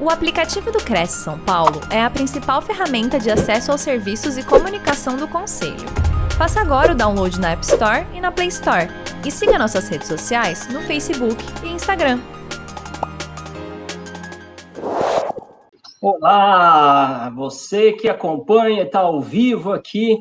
O aplicativo do Cresce São Paulo é a principal ferramenta de acesso aos serviços e comunicação do Conselho. Faça agora o download na App Store e na Play Store. E siga nossas redes sociais no Facebook e Instagram. Olá, você que acompanha, está ao vivo aqui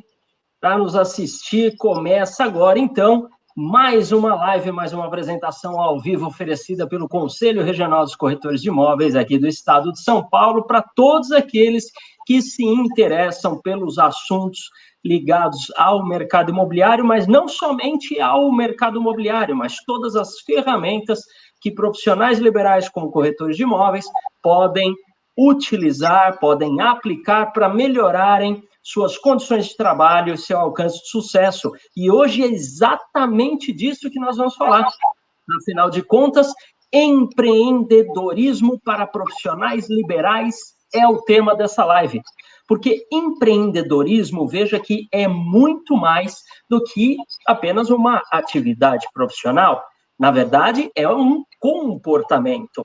para nos assistir, começa agora então mais uma live, mais uma apresentação ao vivo oferecida pelo Conselho Regional dos Corretores de Imóveis aqui do estado de São Paulo, para todos aqueles que se interessam pelos assuntos ligados ao mercado imobiliário, mas não somente ao mercado imobiliário, mas todas as ferramentas que profissionais liberais como corretores de imóveis podem utilizar, podem aplicar para melhorarem suas condições de trabalho e seu alcance de sucesso. E hoje é exatamente disso que nós vamos falar. Afinal de contas, empreendedorismo para profissionais liberais é o tema dessa live. Porque empreendedorismo, veja que é muito mais do que apenas uma atividade profissional. Na verdade, é um comportamento.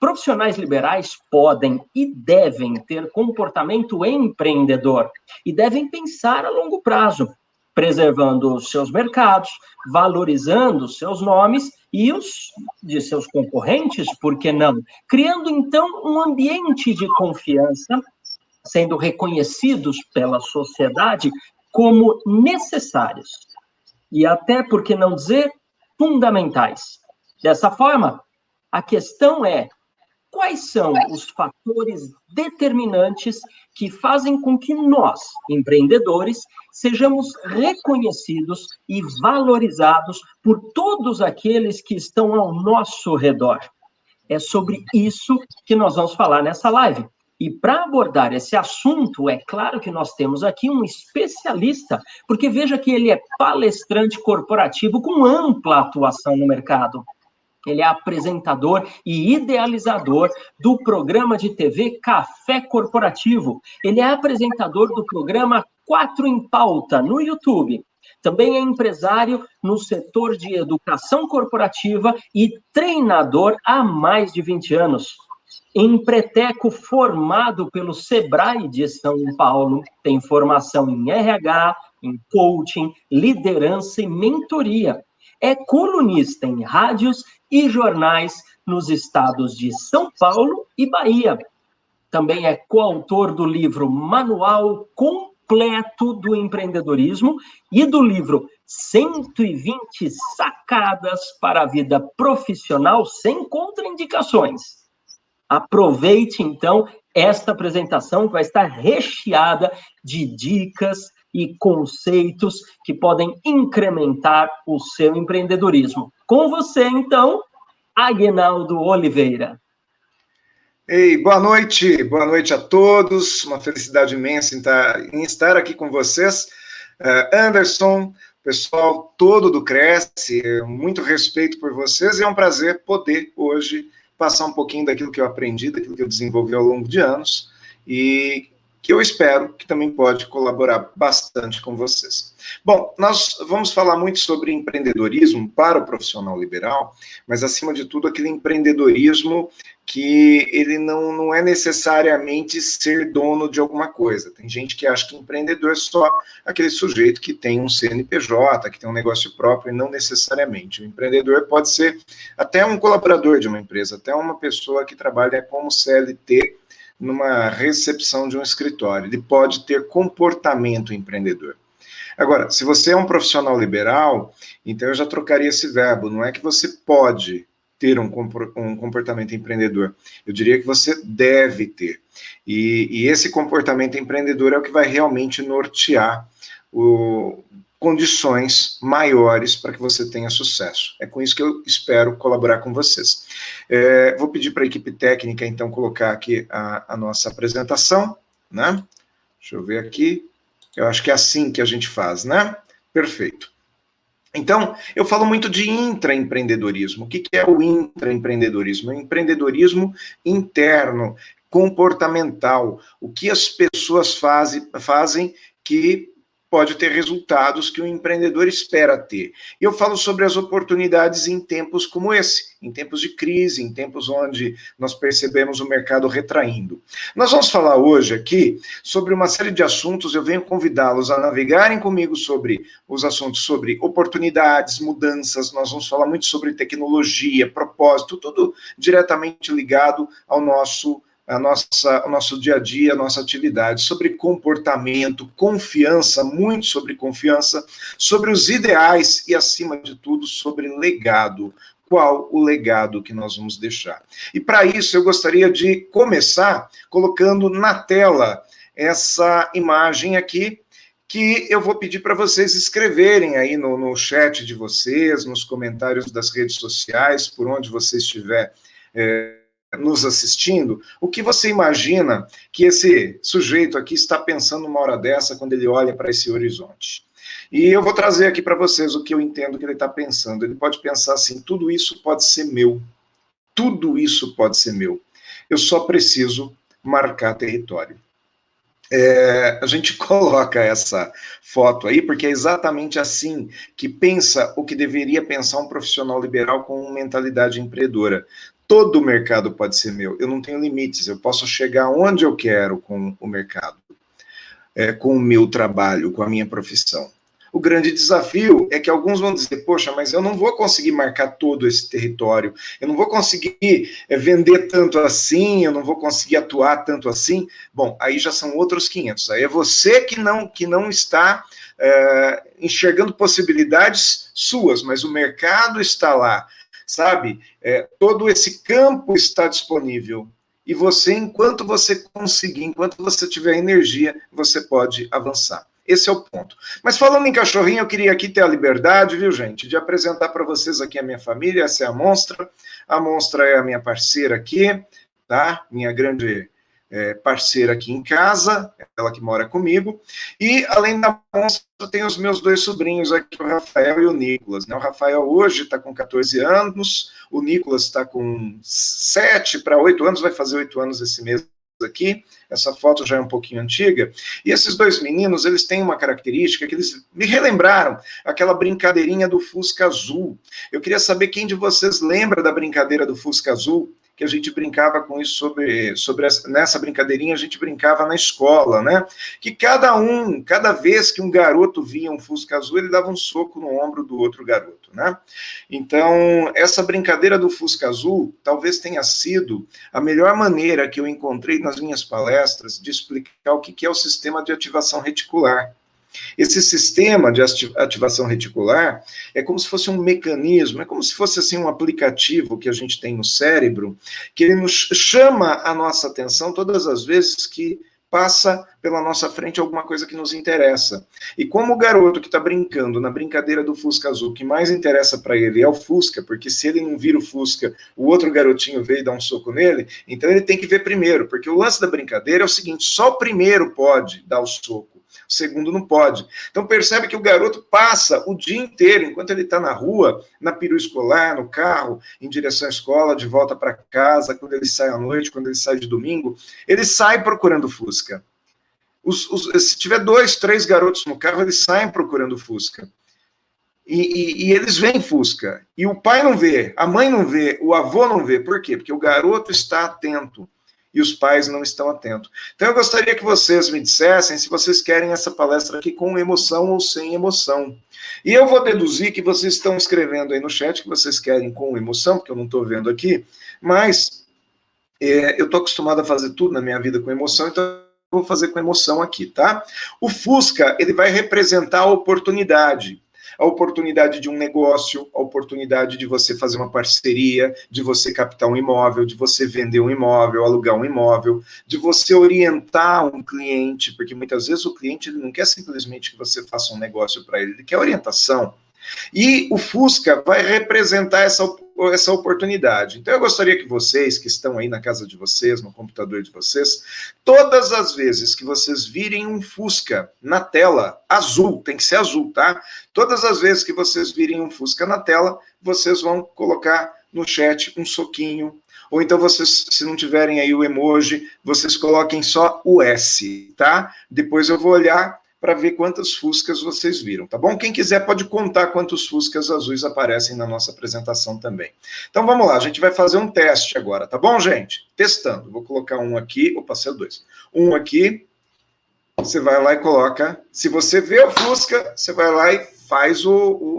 Profissionais liberais podem e devem ter comportamento empreendedor e devem pensar a longo prazo, preservando os seus mercados, valorizando os seus nomes e os de seus concorrentes, por que não? Criando, então, um ambiente de confiança, sendo reconhecidos pela sociedade como necessários e até, por que não dizer, fundamentais. Dessa forma, a questão é: quais são os fatores determinantes que fazem com que nós, empreendedores, sejamos reconhecidos e valorizados por todos aqueles que estão ao nosso redor? É sobre isso que nós vamos falar nessa live. E para abordar esse assunto, é claro que nós temos aqui um especialista, porque veja que ele é palestrante corporativo com ampla atuação no mercado. Ele é apresentador e idealizador do programa de TV Café Corporativo. Ele é apresentador do programa 4 em Pauta, no YouTube. Também é empresário no setor de educação corporativa e treinador há mais de 20 anos. Empreteco formado pelo Sebrae de São Paulo, tem formação em RH, em coaching, liderança e mentoria. É colunista em rádios e jornais nos estados de São Paulo e Bahia. Também é coautor do livro Manual Completo do Empreendedorismo e do livro 120 Sacadas para a Vida Profissional sem Contraindicações. Aproveite, então, esta apresentação que vai estar recheada de dicas e conceitos que podem incrementar o seu empreendedorismo. Com você, então, Aguinaldo Oliveira. Ei, boa noite a todos, uma felicidade imensa em estar aqui com vocês. Anderson, pessoal todo do Cresce, muito respeito por vocês e é um prazer poder hoje passar um pouquinho daquilo que eu aprendi, daquilo que eu desenvolvi ao longo de anos e que eu espero que também pode colaborar bastante com vocês. Bom, nós vamos falar muito sobre empreendedorismo para o profissional liberal, mas acima de tudo aquele empreendedorismo que ele não é necessariamente ser dono de alguma coisa. Tem gente que acha que empreendedor é só aquele sujeito que tem um CNPJ, que tem um negócio próprio, e não necessariamente. O empreendedor pode ser até um colaborador de uma empresa, até uma pessoa que trabalha como CLT numa recepção de um escritório. Ele pode ter comportamento empreendedor. Agora, se você é um profissional liberal, então eu já trocaria esse verbo. Não é que você pode ter um comportamento empreendedor. Eu diria que você deve ter. E esse comportamento empreendedor é o que vai realmente nortear condições maiores para que você tenha sucesso. É com isso que eu espero colaborar com vocês. Vou pedir para a equipe técnica, então, colocar aqui a nossa apresentação, né? Deixa eu ver aqui. Eu acho que é assim que a gente faz, né? Perfeito. Então, eu falo muito de intraempreendedorismo. O que é o intraempreendedorismo? É o empreendedorismo interno, comportamental. O que as pessoas fazem que pode ter resultados que o empreendedor espera ter. E eu falo sobre as oportunidades em tempos como esse, em tempos de crise, em tempos onde nós percebemos o mercado retraindo. Nós vamos falar hoje aqui sobre uma série de assuntos, eu venho convidá-los a navegarem comigo sobre os assuntos sobre oportunidades, mudanças, nós vamos falar muito sobre tecnologia, propósito, tudo diretamente ligado ao nosso dia a dia, a nossa atividade, sobre comportamento, confiança, muito sobre confiança, sobre os ideais e, acima de tudo, sobre legado. Qual o legado que nós vamos deixar? E para isso eu gostaria de começar colocando na tela essa imagem aqui, que eu vou pedir para vocês escreverem aí no chat de vocês, nos comentários das redes sociais, por onde você estiver nos assistindo, o que você imagina que esse sujeito aqui está pensando uma hora dessa quando ele olha para esse horizonte. E eu vou trazer aqui para vocês o que eu entendo que ele está pensando. Ele pode pensar assim, tudo isso pode ser meu. Tudo isso pode ser meu. Eu só preciso marcar território. A gente coloca essa foto aí, porque é exatamente assim que pensa o que deveria pensar um profissional liberal com mentalidade empreendedora. Todo o mercado pode ser meu, eu não tenho limites, eu posso chegar onde eu quero com o mercado, com o meu trabalho, com a minha profissão. O grande desafio é que alguns vão dizer, poxa, mas eu não vou conseguir marcar todo esse território, eu não vou conseguir vender tanto assim, eu não vou conseguir atuar tanto assim. Bom, aí já são outros 500, aí é você que não está enxergando possibilidades suas, mas o mercado está lá, sabe? Todo esse campo está disponível. E você, enquanto você conseguir, enquanto você tiver energia, você pode avançar. Esse é o ponto. Mas falando em cachorrinho, eu queria aqui ter a liberdade, viu, gente, de apresentar para vocês aqui a minha família. Essa é a Monstra. A Monstra é a minha parceira aqui, tá? Minha grande parceira aqui em casa, ela que mora comigo. E, além da Monstra, tem os meus 2 sobrinhos aqui, o Rafael e o Nicolas, né? O Rafael hoje está com 14 anos, o Nicolas está com 7 para 8 anos, vai fazer 8 anos esse mês aqui. Essa foto já é um pouquinho antiga. E esses 2 meninos, eles têm uma característica que eles me relembraram, aquela brincadeirinha do Fusca Azul. Eu queria saber quem de vocês lembra da brincadeira do Fusca Azul, que a gente brincava com isso nessa brincadeirinha, a gente brincava na escola, né? Que cada vez que um garoto via um Fusca Azul, ele dava um soco no ombro do outro garoto, né? Então, essa brincadeira do Fusca Azul talvez tenha sido a melhor maneira que eu encontrei nas minhas palestras de explicar o que é o sistema de ativação reticular. Esse sistema de ativação reticular é como se fosse um mecanismo, é como se fosse assim um aplicativo que a gente tem no cérebro, que ele nos chama a nossa atenção todas as vezes que passa pela nossa frente alguma coisa que nos interessa. E como o garoto que está brincando na brincadeira do Fusca Azul, o que mais interessa para ele é o Fusca, porque se ele não vira o Fusca, o outro garotinho veio dar um soco nele, então ele tem que ver primeiro, porque o lance da brincadeira é o seguinte, só o primeiro pode dar o soco. O segundo não pode. Então percebe que o garoto passa o dia inteiro, enquanto ele está na rua, na perua escolar, no carro, em direção à escola, de volta para casa, quando ele sai à noite, quando ele sai de domingo, ele sai procurando Fusca. Se tiver 2, 3 garotos no carro, eles saem procurando Fusca. E eles veem Fusca. E o pai não vê, a mãe não vê, o avô não vê. Por quê? Porque o garoto está atento. E os pais não estão atentos. Então, eu gostaria que vocês me dissessem se vocês querem essa palestra aqui com emoção ou sem emoção. E eu vou deduzir que vocês estão escrevendo aí no chat que vocês querem com emoção, porque eu não estou vendo aqui, mas eu estou acostumado a fazer tudo na minha vida com emoção, então eu vou fazer com emoção aqui, tá? O Fusca, ele vai representar a oportunidade de um negócio, a oportunidade de você fazer uma parceria, de você captar um imóvel, de você vender um imóvel, alugar um imóvel, de você orientar um cliente, porque muitas vezes o cliente ele não quer simplesmente que você faça um negócio para ele, ele quer orientação. E o Fusca vai representar essa oportunidade. Então eu gostaria que vocês, que estão aí na casa de vocês, no computador de vocês, todas as vezes que vocês virem um Fusca na tela, azul, tem que ser azul, tá? Todas as vezes que vocês virem um Fusca na tela, vocês vão colocar no chat um soquinho, ou então vocês, se não tiverem aí o emoji, vocês coloquem só o S, tá? Depois eu vou olhar para ver quantas fuscas vocês viram, tá bom? Quem quiser pode contar quantos fuscas azuis aparecem na nossa apresentação também. Então vamos lá, a gente vai fazer um teste agora, tá bom, gente? Testando. Vou colocar um aqui, opa, saiu dois. Um aqui, você vai lá e coloca. Se você vê o fusca, você vai lá e faz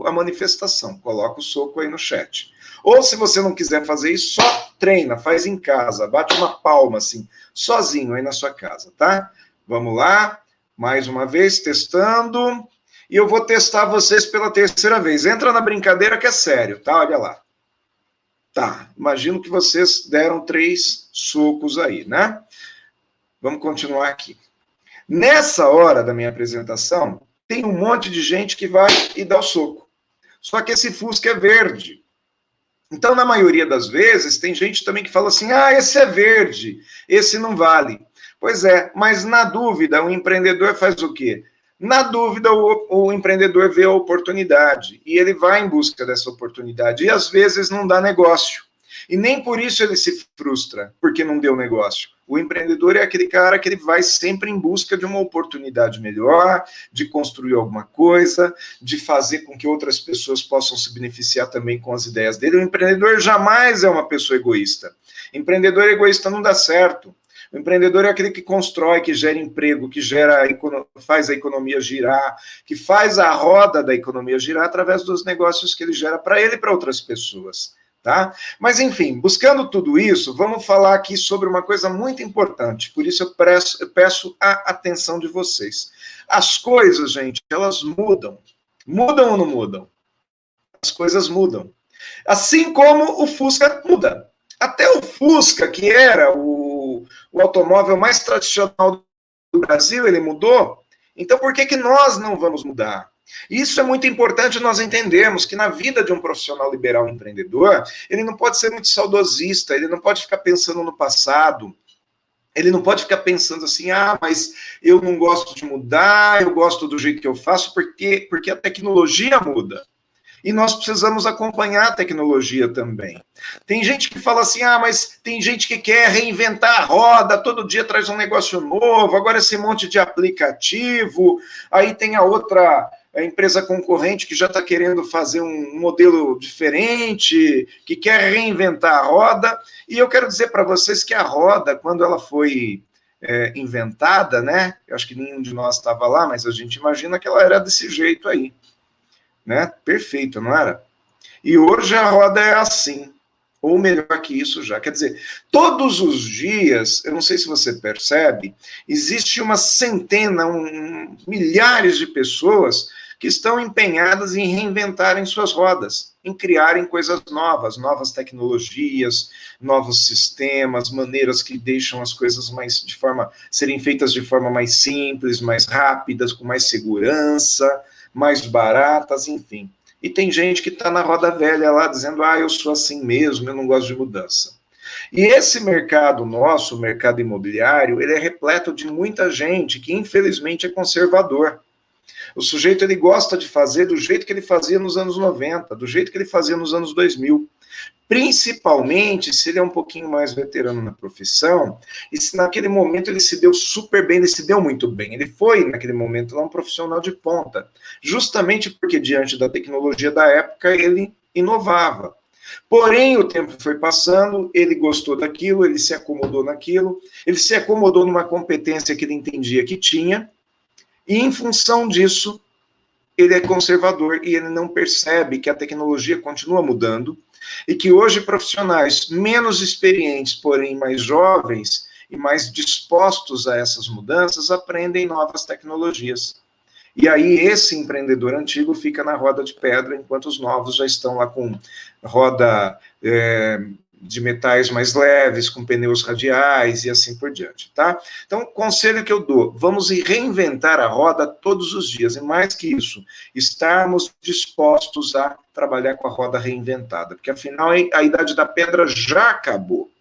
a manifestação, coloca o soco aí no chat. Ou se você não quiser fazer isso, só treina, faz em casa, bate uma palma assim, sozinho aí na sua casa, tá? Vamos lá, mais uma vez, testando. E eu vou testar vocês pela terceira vez. Entra na brincadeira que é sério, tá? Olha lá. Tá, imagino que vocês deram 3 socos aí, né? Vamos continuar aqui. Nessa hora da minha apresentação, tem um monte de gente que vai e dá o soco. Só que esse fusca é verde. Então, na maioria das vezes, tem gente também que fala assim, esse é verde, esse não vale. Pois é, mas na dúvida, o empreendedor faz o quê? Na dúvida, o empreendedor vê a oportunidade e ele vai em busca dessa oportunidade e às vezes não dá negócio. E nem por isso ele se frustra, porque não deu negócio. O empreendedor é aquele cara que ele vai sempre em busca de uma oportunidade melhor, de construir alguma coisa, de fazer com que outras pessoas possam se beneficiar também com as ideias dele. O empreendedor jamais é uma pessoa egoísta. Empreendedor egoísta não dá certo. O empreendedor é aquele que constrói, que gera emprego, que faz a economia girar, que faz a roda da economia girar através dos negócios que ele gera para ele e para outras pessoas. Tá? Mas, enfim, buscando tudo isso, vamos falar aqui sobre uma coisa muito importante, por isso eu peço a atenção de vocês. As coisas, gente, elas mudam. Mudam ou não mudam? As coisas mudam. Assim como o Fusca muda. Até o Fusca, que era o automóvel mais tradicional do Brasil, ele mudou. Então, por que nós não vamos mudar? Isso é muito importante nós entendermos que na vida de um profissional liberal empreendedor, ele não pode ser muito saudosista, ele não pode ficar pensando no passado, ele não pode ficar pensando assim, mas eu não gosto de mudar, eu gosto do jeito que eu faço, porque a tecnologia muda. E nós precisamos acompanhar a tecnologia também. Tem gente que fala assim, mas tem gente que quer reinventar a roda, todo dia traz um negócio novo, agora esse monte de aplicativo, aí tem a empresa concorrente que já está querendo fazer um modelo diferente, que quer reinventar a roda, e eu quero dizer para vocês que a roda, quando ela foi inventada, né, eu acho que nenhum de nós estava lá, mas a gente imagina que ela era desse jeito aí, né, perfeito, não era? E hoje a roda é assim, ou melhor que isso já, quer dizer, todos os dias, eu não sei se você percebe, existe uma centena, milhares de pessoas que estão empenhadas em reinventarem suas rodas, em criarem coisas novas, novas tecnologias, novos sistemas, maneiras que deixam as coisas serem feitas de forma mais simples, mais rápidas, com mais segurança, mais baratas, enfim. E tem gente que está na roda velha lá, dizendo, eu sou assim mesmo, eu não gosto de mudança. E esse mercado nosso, o mercado imobiliário, ele é repleto de muita gente que, infelizmente, é conservador. O sujeito, ele gosta de fazer do jeito que ele fazia nos anos 90, do jeito que ele fazia nos anos 2000. Principalmente se ele é um pouquinho mais veterano na profissão, e se naquele momento ele se deu super bem, ele se deu muito bem, ele foi naquele momento lá um profissional de ponta, justamente porque diante da tecnologia da época ele inovava. Porém, o tempo foi passando, ele gostou daquilo, ele se acomodou naquilo, ele se acomodou numa competência que ele entendia que tinha, e em função disso, ele é conservador e ele não percebe que a tecnologia continua mudando, e que hoje profissionais menos experientes, porém mais jovens e mais dispostos a essas mudanças, aprendem novas tecnologias. E aí esse empreendedor antigo fica na roda de pedra, enquanto os novos já estão lá com roda de metais mais leves, com pneus radiais e assim por diante, tá? Então, conselho que eu dou, vamos reinventar a roda todos os dias, e mais que isso, estarmos dispostos a trabalhar com a roda reinventada, porque afinal a idade da pedra já acabou.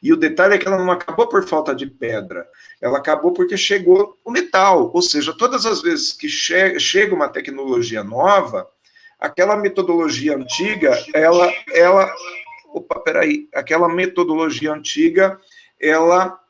E o detalhe é que ela não acabou por falta de pedra, ela acabou porque chegou o metal, ou seja, todas as vezes que chega uma tecnologia nova, aquela metodologia antiga, aquela metodologia antiga, ela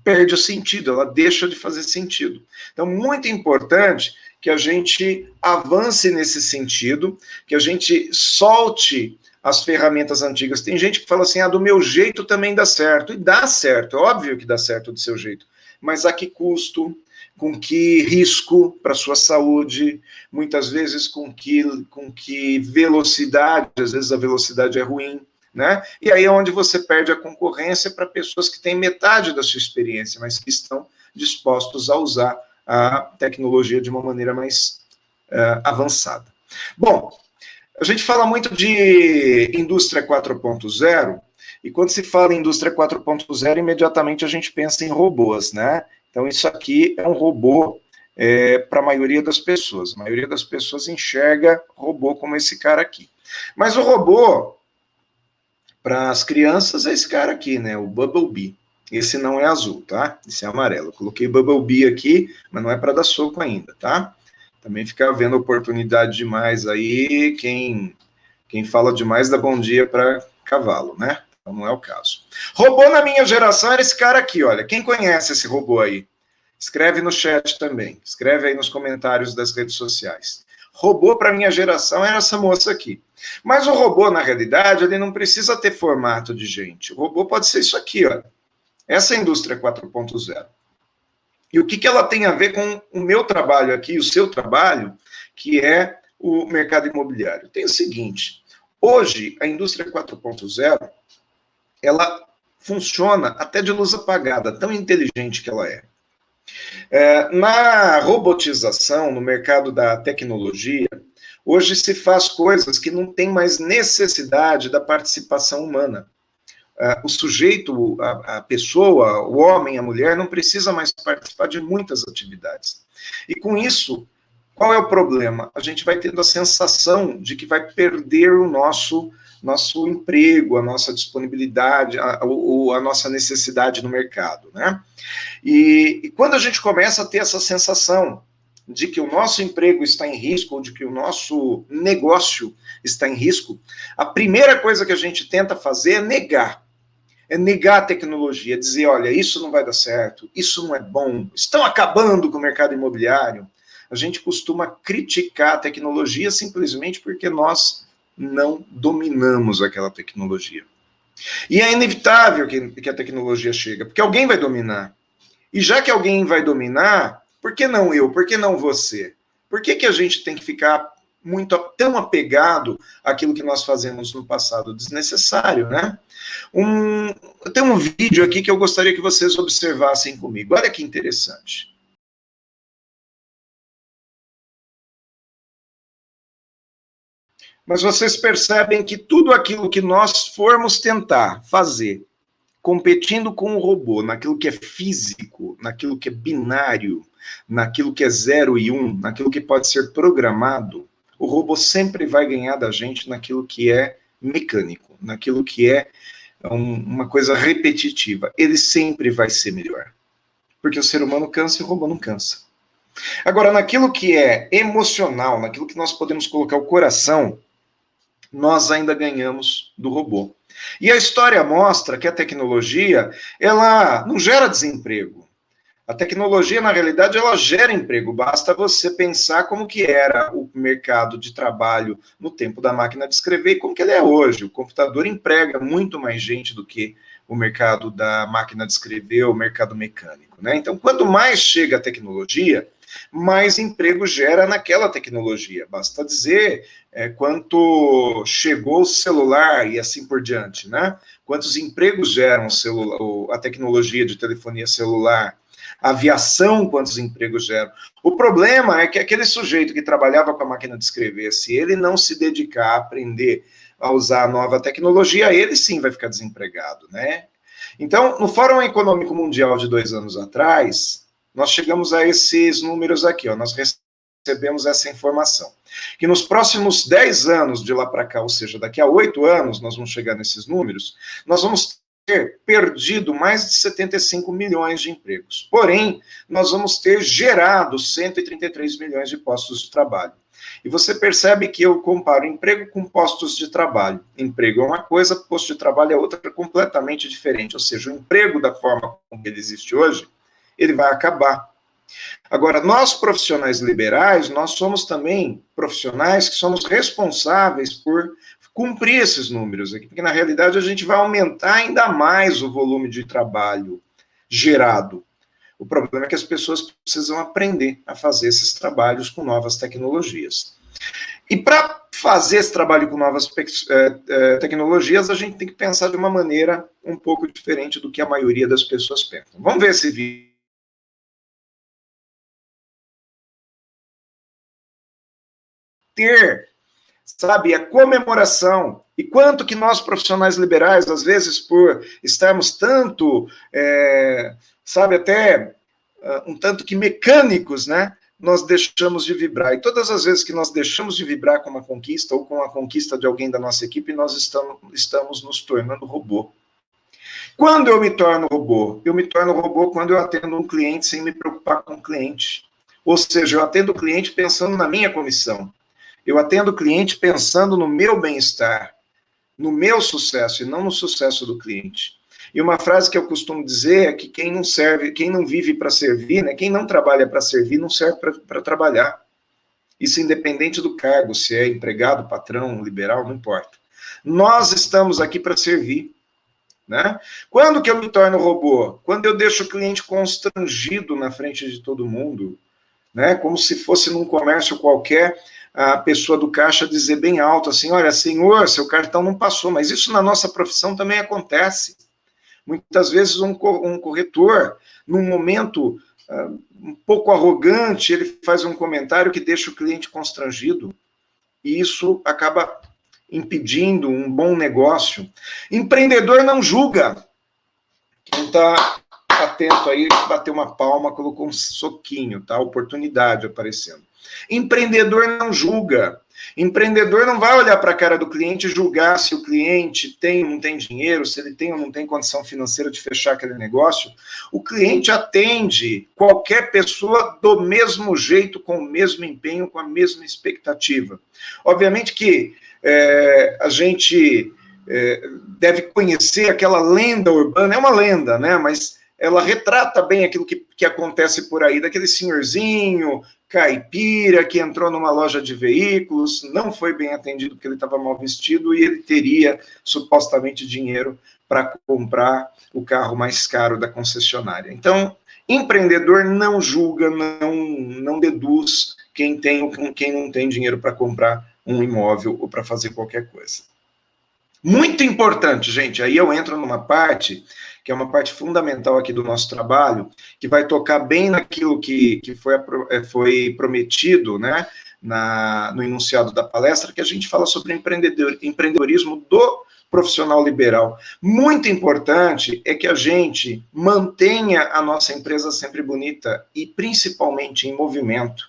perde o sentido, ela deixa de fazer sentido. Então, muito importante que a gente avance nesse sentido, que a gente solte as ferramentas antigas. Tem gente que fala assim, do meu jeito também dá certo. E dá certo, é óbvio que dá certo do seu jeito. Mas a que custo? Com que risco para a sua saúde? Muitas vezes com que velocidade? Às vezes a velocidade é ruim. Né? E aí é onde você perde a concorrência para pessoas que têm metade da sua experiência, mas que estão dispostos a usar a tecnologia de uma maneira mais avançada. Bom, a gente fala muito de indústria 4.0, e quando se fala em indústria 4.0, imediatamente a gente pensa em robôs, né? Então isso aqui é um robô para a maioria das pessoas. A maioria das pessoas enxerga robô como esse cara aqui. Mas o robô, para as crianças, é esse cara aqui, né? O Bumblebee. Esse não é azul, tá? Esse é amarelo. Eu coloquei Bumblebee aqui, mas não é para dar soco ainda, tá? Também fica vendo oportunidade demais aí. Quem fala demais dá bom dia para cavalo, né? Então não é o caso. Robô na minha geração era esse cara aqui, olha. Quem conhece esse robô aí? Escreve no chat também. Escreve aí nos comentários das redes sociais. Robô para minha geração era essa moça aqui. Mas o robô, na realidade, ele não precisa ter formato de gente. O robô pode ser isso aqui, ó. Essa é a indústria 4.0. E o que ela tem a ver com o meu trabalho aqui, o seu trabalho, que é o mercado imobiliário? Tem o seguinte, hoje a indústria 4.0, ela funciona até de luz apagada, tão inteligente que ela é. Na robotização, no mercado da tecnologia, hoje se faz coisas que não tem mais necessidade da participação humana. O sujeito, a pessoa, o homem, a mulher, não precisa mais participar de muitas atividades. E com isso, qual é o problema? A gente vai tendo a sensação de que vai perder o nosso emprego, a nossa disponibilidade, a nossa necessidade no mercado, né? E quando a gente começa a ter essa sensação de que o nosso emprego está em risco, ou de que o nosso negócio está em risco, a primeira coisa que a gente tenta fazer é negar. É negar a tecnologia, dizer, olha, isso não vai dar certo, isso não é bom, estão acabando com o mercado imobiliário. A gente costuma criticar a tecnologia simplesmente porque nós não dominamos aquela tecnologia. E é inevitável que a tecnologia chegue, porque alguém vai dominar. E já que alguém vai dominar, por que não eu? Por que não você? Por que a gente tem que ficar tão apegado àquilo que nós fazemos no passado? Desnecessário, né? Tem um vídeo aqui que eu gostaria que vocês observassem comigo. Olha que interessante. Mas vocês percebem que tudo aquilo que nós formos tentar fazer, competindo com o robô, naquilo que é físico, naquilo que é binário, naquilo que é 0 e 1, naquilo que pode ser programado, o robô sempre vai ganhar da gente naquilo que é mecânico, naquilo que é uma coisa repetitiva. Ele sempre vai ser melhor. Porque o ser humano cansa e o robô não cansa. Agora, naquilo que é emocional, naquilo que nós podemos colocar o coração, nós ainda ganhamos do robô. E a história mostra que a tecnologia, ela não gera desemprego. A tecnologia, na realidade, ela gera emprego. Basta você pensar como que era o mercado de trabalho no tempo da máquina de escrever e como que ele é hoje. O computador emprega muito mais gente do que o mercado da máquina de escrever, o mercado mecânico, né? Então, quanto mais chega a tecnologia, mais emprego gera naquela tecnologia. Basta dizer quanto chegou o celular e assim por diante, né? Quantos empregos geram a tecnologia de telefonia celular, a aviação, quantos empregos geram. O problema é que aquele sujeito que trabalhava com a máquina de escrever, se ele não se dedicar a aprender a usar a nova tecnologia, ele sim vai ficar desempregado, né? Então, no Fórum Econômico Mundial de 2 anos atrás, nós chegamos a esses números aqui, ó, nós recebemos essa informação, que nos próximos 10 anos de lá para cá, ou seja, daqui a 8 anos, nós vamos chegar nesses números, nós vamos ter perdido mais de 75 milhões de empregos. Porém, nós vamos ter gerado 133 milhões de postos de trabalho. E você percebe que eu comparo emprego com postos de trabalho. Emprego é uma coisa, posto de trabalho é outra completamente diferente. Ou seja, o emprego da forma como ele existe hoje, ele vai acabar. Agora, nós profissionais liberais, nós somos também profissionais que somos responsáveis por cumprir esses números aqui, porque na realidade a gente vai aumentar ainda mais o volume de trabalho gerado. O problema é que as pessoas precisam aprender a fazer esses trabalhos com novas tecnologias. E para fazer esse trabalho com novas tecnologias, a gente tem que pensar de uma maneira um pouco diferente do que a maioria das pessoas pensam. Vamos ver esse vídeo. Ter, sabe, a comemoração. E quanto que nós, profissionais liberais, às vezes, por estarmos tanto, sabe, até um tanto que mecânicos, né, nós deixamos de vibrar. E todas as vezes que nós deixamos de vibrar com uma conquista ou com a conquista de alguém da nossa equipe, nós estamos nos tornando robô. Quando eu me torno robô? Eu me torno robô quando eu atendo um cliente sem me preocupar com o cliente. Ou seja, eu atendo o cliente pensando na minha comissão. Eu atendo o cliente pensando no meu bem-estar, no meu sucesso e não no sucesso do cliente. E uma frase que eu costumo dizer é que quem não serve, quem não vive para servir, né, quem não trabalha para servir, não serve para trabalhar. Isso independente do cargo, se é empregado, patrão, liberal, não importa. Nós estamos aqui para servir. Né? Quando que eu me torno robô? Quando eu deixo o cliente constrangido na frente de todo mundo, né? Como se fosse num comércio qualquer, a pessoa do caixa dizer bem alto assim, olha, senhor, seu cartão não passou, mas isso na nossa profissão também acontece. Muitas vezes um corretor, num momento um pouco arrogante, ele faz um comentário que deixa o cliente constrangido, e isso acaba impedindo um bom negócio. Empreendedor não julga. Quem está atento aí, bateu uma palma, colocou um soquinho, tá? Oportunidade aparecendo. Empreendedor não julga. Empreendedor não vai olhar para a cara do cliente e julgar se o cliente tem ou não tem dinheiro, se ele tem ou não tem condição financeira de fechar aquele negócio. O cliente atende qualquer pessoa do mesmo jeito, com o mesmo empenho, com a mesma expectativa. Obviamente que a gente deve conhecer aquela lenda urbana, é uma lenda, né? Mas ela retrata bem aquilo que acontece por aí, daquele senhorzinho caipira que entrou numa loja de veículos, não foi bem atendido porque ele estava mal vestido e ele teria supostamente dinheiro para comprar o carro mais caro da concessionária. Então, empreendedor não julga, não deduz quem não tem dinheiro para comprar um imóvel ou para fazer qualquer coisa. Muito importante, gente, aí eu entro numa parte que é uma parte fundamental aqui do nosso trabalho, que vai tocar bem naquilo que foi prometido, né, no enunciado da palestra, que a gente fala sobre empreendedorismo do profissional liberal. Muito importante é que a gente mantenha a nossa empresa sempre bonita e principalmente em movimento.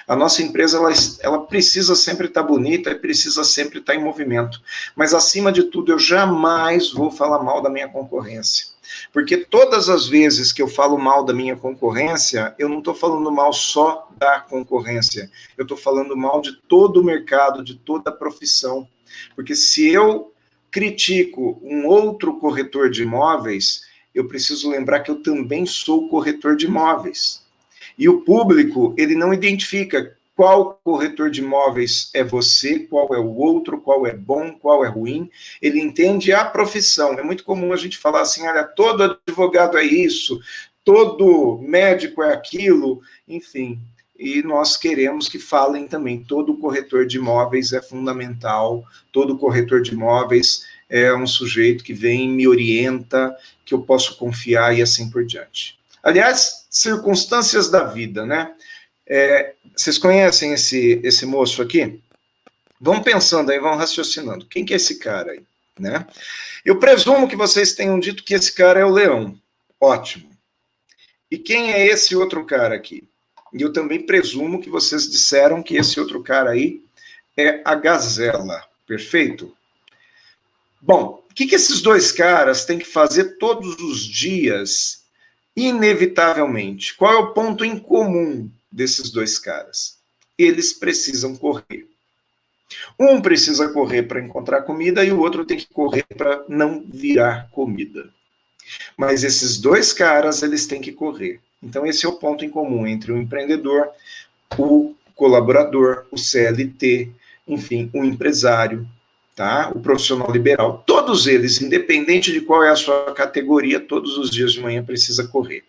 A nossa empresa ela precisa sempre estar bonita e precisa sempre estar em movimento. Mas, acima de tudo, eu jamais vou falar mal da minha concorrência. Porque todas as vezes que eu falo mal da minha concorrência, eu não estou falando mal só da concorrência. Eu estou falando mal de todo o mercado, de toda a profissão. Porque se eu critico um outro corretor de imóveis, eu preciso lembrar que eu também sou corretor de imóveis. E o público, ele não identifica qual corretor de imóveis é você, qual é o outro, qual é bom, qual é ruim. Ele entende a profissão. É muito comum a gente falar assim, olha, todo advogado é isso, todo médico é aquilo, enfim. E nós queremos que falem também, todo corretor de imóveis é fundamental, todo corretor de imóveis é um sujeito que vem, me orienta, que eu posso confiar e assim por diante. Aliás, circunstâncias da vida, né? Vocês conhecem esse moço aqui? Vão pensando aí, vão raciocinando. Quem que é esse cara aí, né? Eu presumo que vocês tenham dito que esse cara é o leão. Ótimo. E quem é esse outro cara aqui? E eu também presumo que vocês disseram que esse outro cara aí é a gazela. Perfeito? Bom, o que esses dois caras têm que fazer todos os dias, inevitavelmente? Qual é o ponto em comum desses dois caras? eles precisam correr. Um precisa correr para encontrar comida e o outro tem que correr para não virar comida. Mas esses dois caras, eles têm que correr. Então, esse é o ponto em comum entre o empreendedor, o colaborador, o CLT, enfim, o empresário, tá? O profissional liberal. Todos eles, independente de qual é a sua categoria, todos os dias de manhã precisa correr.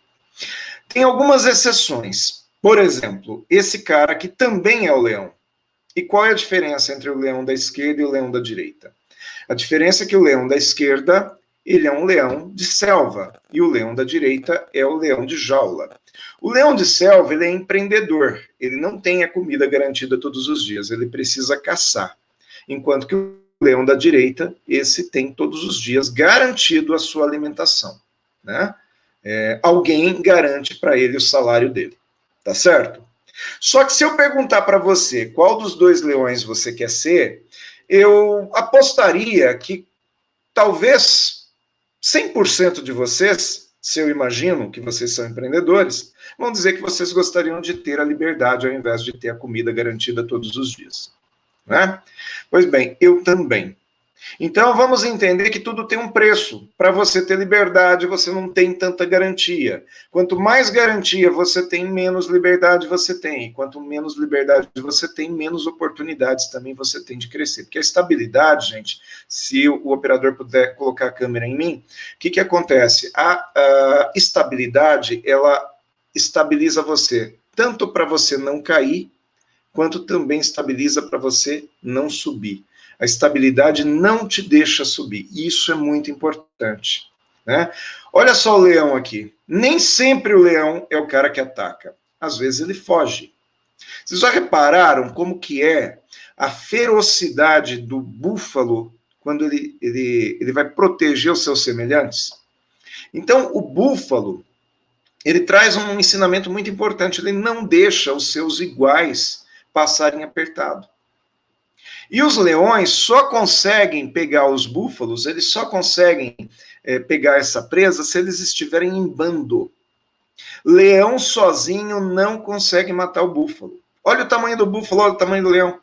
Tem algumas exceções. Por exemplo, esse cara que também é o leão. E qual é a diferença entre o leão da esquerda e o leão da direita? A diferença é que o leão da esquerda, ele é um leão de selva, e o leão da direita é o leão de jaula. O leão de selva, ele é empreendedor, ele não tem a comida garantida todos os dias, ele precisa caçar. Enquanto que o leão da direita, esse tem todos os dias garantido a sua alimentação, né? Alguém garante para ele o salário dele, tá certo? Só que se eu perguntar para você qual dos dois leões você quer ser, eu apostaria que talvez 100% de vocês, se eu imagino que vocês são empreendedores, vão dizer que vocês gostariam de ter a liberdade ao invés de ter a comida garantida todos os dias, né? Pois bem, eu também. Então, vamos entender que tudo tem um preço. Para você ter liberdade, você não tem tanta garantia. Quanto mais garantia você tem, menos liberdade você tem. E quanto menos liberdade você tem, menos oportunidades também você tem de crescer. Porque a estabilidade, gente, se o operador puder colocar a câmera em mim, o que acontece? A estabilidade, ela estabiliza você, tanto para você não cair, quanto também estabiliza para você não subir. A estabilidade não te deixa subir. Isso é muito importante, né? Olha só o leão aqui. Nem sempre o leão é o cara que ataca. Às vezes ele foge. Vocês já repararam como que é a ferocidade do búfalo quando ele vai proteger os seus semelhantes? Então, o búfalo, ele traz um ensinamento muito importante. Ele não deixa os seus iguais passarem apertado. E os leões só conseguem pegar os búfalos, eles só conseguem pegar essa presa se eles estiverem em bando. Leão sozinho não consegue matar o búfalo. Olha o tamanho do búfalo, olha o tamanho do leão.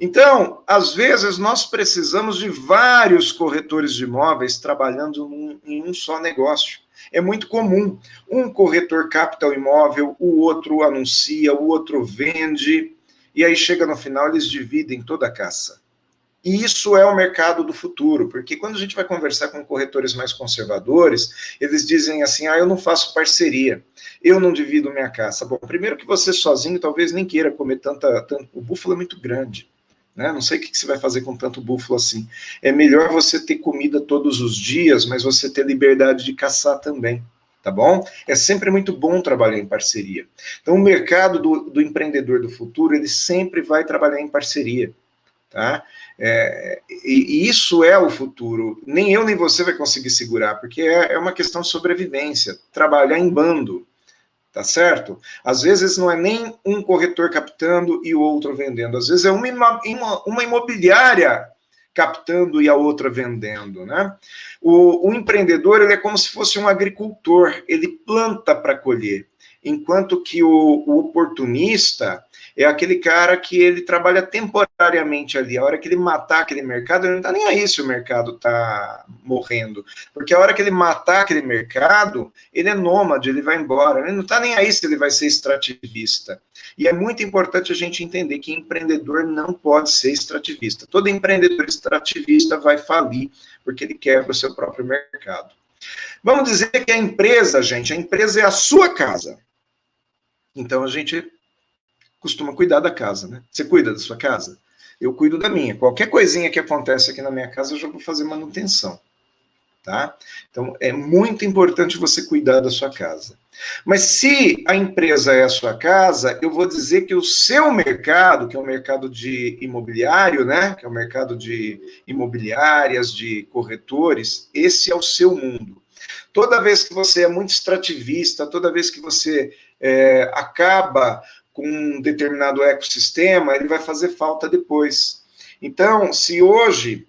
Então, às vezes, nós precisamos de vários corretores de imóveis trabalhando em um só negócio. É muito comum. Um corretor capta o imóvel, o outro anuncia, o outro vende. E aí chega no final, eles dividem toda a caça. E isso é o mercado do futuro, porque quando a gente vai conversar com corretores mais conservadores, eles dizem assim, eu não faço parceria, eu não divido minha caça. Bom, primeiro que você sozinho talvez nem queira comer tanto, o búfalo é muito grande, né? Não sei o que você vai fazer com tanto búfalo assim. É melhor você ter comida todos os dias, mas você ter liberdade de caçar também. Tá bom? É sempre muito bom trabalhar em parceria. Então, o mercado do empreendedor do futuro, ele sempre vai trabalhar em parceria, tá? E isso é o futuro. Nem eu nem você vai conseguir segurar, porque é uma questão de sobrevivência. Trabalhar em bando, tá certo? Às vezes não é nem um corretor captando e o outro vendendo. Às vezes é uma imobiliária captando e a outra vendendo, né? O empreendedor, ele é como se fosse um agricultor, ele planta para colher, enquanto que o oportunista é aquele cara que ele trabalha temporariamente ali. A hora que ele matar aquele mercado, ele não está nem aí se o mercado está morrendo, porque a hora que ele matar aquele mercado, ele é nômade, ele vai embora, ele não está nem aí se ele vai ser extrativista. E é muito importante a gente entender que empreendedor não pode ser extrativista. Todo empreendedor extrativista vai falir, porque ele quebra o seu próprio mercado. Vamos dizer que a empresa, gente, a empresa é a sua casa. Então a gente costuma cuidar da casa, né? Você cuida da sua casa? Eu cuido da minha. Qualquer coisinha que acontece aqui na minha casa, eu já vou fazer manutenção, tá? Então, é muito importante você cuidar da sua casa. Mas se a empresa é a sua casa, eu vou dizer que o seu mercado, que é o mercado de imobiliário, né? Que é o mercado de imobiliárias, de corretores, esse é o seu mundo. Toda vez que você é muito extrativista, toda vez que você acaba com um determinado ecossistema, ele vai fazer falta depois. Então, se hoje